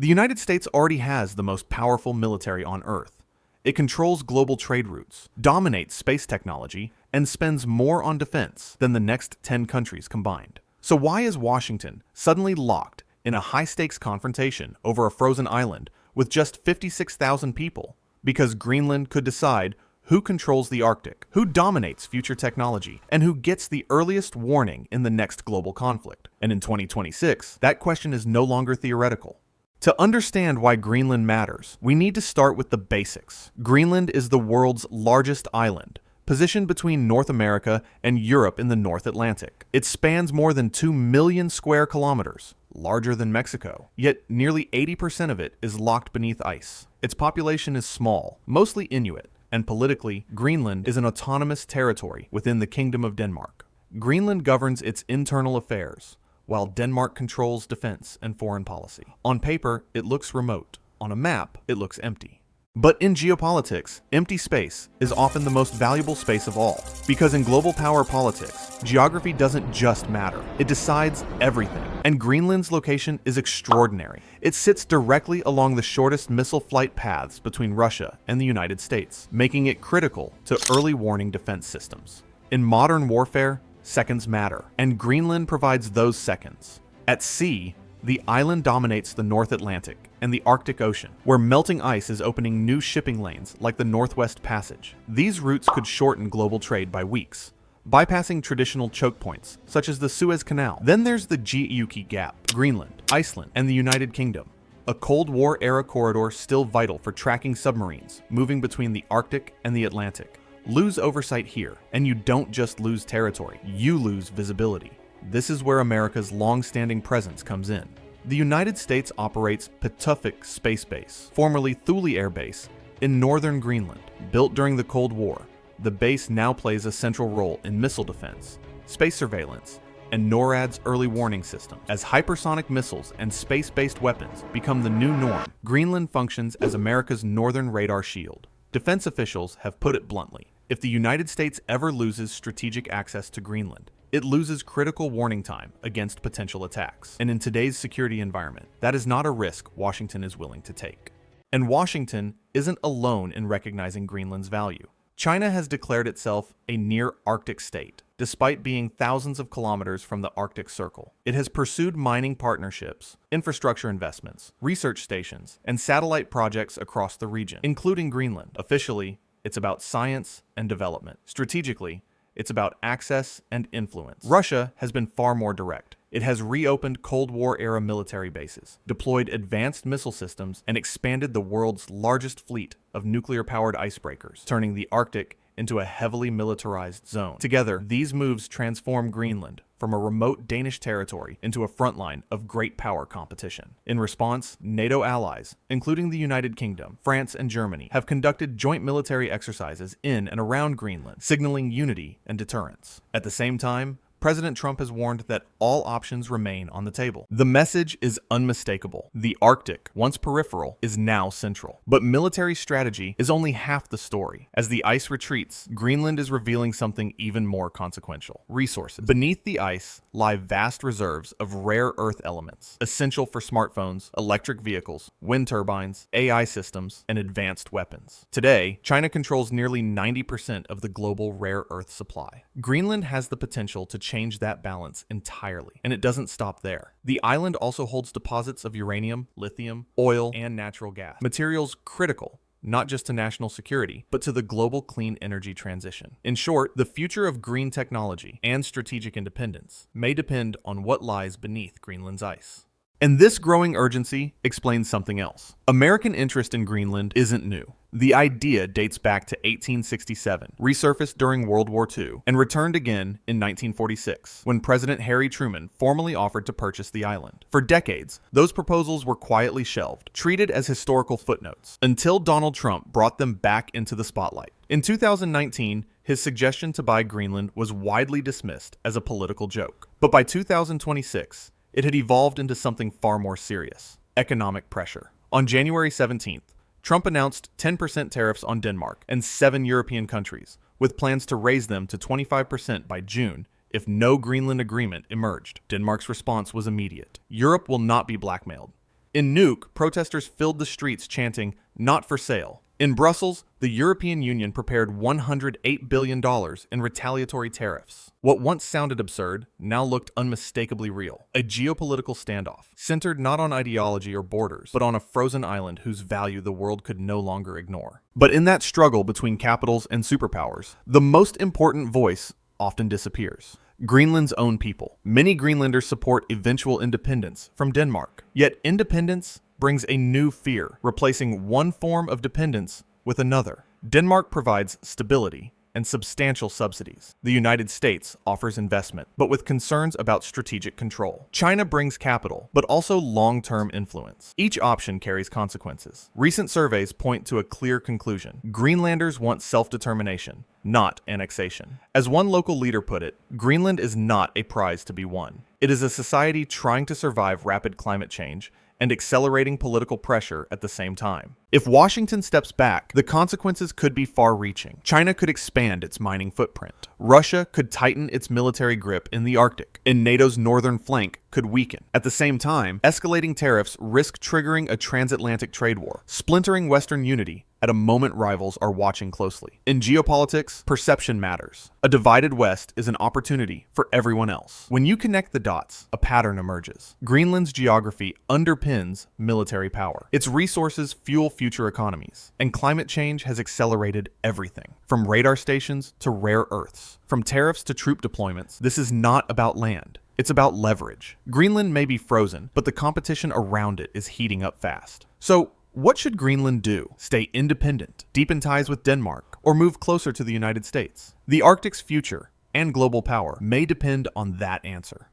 The United States already has the most powerful military on Earth. It controls global trade routes, dominates space technology, and spends more on defense than the next 10 countries combined. So why is Washington suddenly locked in a high-stakes confrontation over a frozen island with just 56,000 people? Because Greenland could decide who controls the Arctic, who dominates future technology, and who gets the earliest warning in the next global conflict. And in 2026, that question is no longer theoretical. To understand why Greenland matters, we need to start with the basics. Greenland is the world's largest island, positioned between North America and Europe in the North Atlantic. It spans more than 2 million square kilometers, larger than Mexico, yet nearly 80% of it is locked beneath ice. Its population is small, mostly Inuit, and politically, Greenland is an autonomous territory within the Kingdom of Denmark. Greenland governs its internal affairs, while Denmark controls defense and foreign policy. On paper, it looks remote. On a map, it looks empty. But in geopolitics, empty space is often the most valuable space of all. Because in global power politics, geography doesn't just matter. It decides everything. And Greenland's location is extraordinary. It sits directly along the shortest missile flight paths between Russia and the United States, making it critical to early warning defense systems. In modern warfare, seconds matter, and Greenland provides those seconds. At sea, the island dominates the North Atlantic and the Arctic Ocean, where melting ice is opening new shipping lanes like the Northwest Passage. These routes could shorten global trade by weeks, bypassing traditional choke points, such as the Suez Canal. Then there's the Geopolitics Gap, Greenland, Iceland, and the United Kingdom, a Cold War-era corridor still vital for tracking submarines moving between the Arctic and the Atlantic. Lose oversight here, and you don't just lose territory, you lose visibility. This is where America's long-standing presence comes in. The United States operates Pituffik Space Base, formerly Thule Air Base, in northern Greenland. Built during the Cold War, the base now plays a central role in missile defense, space surveillance, and NORAD's early warning system. As hypersonic missiles and space-based weapons become the new norm, Greenland functions as America's northern radar shield. Defense officials have put it bluntly: if the United States ever loses strategic access to Greenland, it loses critical warning time against potential attacks. And in today's security environment, that is not a risk Washington is willing to take. And Washington isn't alone in recognizing Greenland's value. China has declared itself a near-Arctic state, despite being thousands of kilometers from the Arctic Circle. It has pursued mining partnerships, infrastructure investments, research stations, and satellite projects across the region, including Greenland. Officially, it's about science and development. Strategically, it's about access and influence. Russia has been far more direct. It has reopened Cold War-era military bases, deployed advanced missile systems, and expanded the world's largest fleet of nuclear-powered icebreakers, turning the Arctic into a heavily militarized zone. Together, these moves transform Greenland from a remote Danish territory into a frontline of great power competition. In response, NATO allies, including the United Kingdom, France, and Germany, have conducted joint military exercises in and around Greenland, signaling unity and deterrence. At the same time, President Trump has warned that all options remain on the table. The message is unmistakable. The Arctic, once peripheral, is now central. But military strategy is only half the story. As the ice retreats, Greenland is revealing something even more consequential: resources. Beneath the ice lie vast reserves of rare earth elements, essential for smartphones, electric vehicles, wind turbines, AI systems, and advanced weapons. Today, China controls nearly 90% of the global rare earth supply. Greenland has the potential to change that balance entirely, and it doesn't stop there. The island also holds deposits of uranium, lithium, oil, and natural gas, materials critical not just to national security, but to the global clean energy transition. In short, the future of green technology and strategic independence may depend on what lies beneath Greenland's ice. And this growing urgency explains something else. American interest in Greenland isn't new. The idea dates back to 1867, resurfaced during World War II, and returned again in 1946, when President Harry Truman formally offered to purchase the island. For decades, those proposals were quietly shelved, treated as historical footnotes, until Donald Trump brought them back into the spotlight. In 2019, his suggestion to buy Greenland was widely dismissed as a political joke. But by 2026, it had evolved into something far more serious: economic pressure. On January 17th, Trump announced 10% tariffs on Denmark and 7 European countries, with plans to raise them to 25% by June if no Greenland agreement emerged. Denmark's response was immediate: Europe will not be blackmailed. In Nuuk, protesters filled the streets chanting, "Not for sale." In Brussels, the European Union prepared $108 billion in retaliatory tariffs. What once sounded absurd now looked unmistakably real. A geopolitical standoff, centered not on ideology or borders, but on a frozen island whose value the world could no longer ignore. But in that struggle between capitals and superpowers, the most important voice often disappears. Greenland's own people. Many Greenlanders support eventual independence from Denmark. Yet independence brings a new fear, replacing one form of dependence with another. Denmark provides stability and substantial subsidies. The United States offers investment, but with concerns about strategic control. China brings capital, but also long-term influence. Each option carries consequences. Recent surveys point to a clear conclusion. Greenlanders want self-determination, not annexation. As one local leader put it, Greenland is not a prize to be won. It is a society trying to survive rapid climate change and accelerating political pressure at the same time. If Washington steps back, the consequences could be far-reaching. China could expand its mining footprint. Russia could tighten its military grip in the Arctic, and NATO's northern flank could weaken. At the same time, escalating tariffs risk triggering a transatlantic trade war, splintering Western unity at a moment rivals are watching closely. In geopolitics, perception matters. A divided West is an opportunity for everyone else. When you connect the dots, a pattern emerges. Greenland's geography underpins military power. Its resources fuel future economies, and climate change has accelerated everything, from radar stations to rare earths. From tariffs to troop deployments, this is not about land. It's about leverage. Greenland may be frozen, but the competition around it is heating up fast. So, what should Greenland do? Stay independent, deepen ties with Denmark, or move closer to the United States? The Arctic's future and global power may depend on that answer.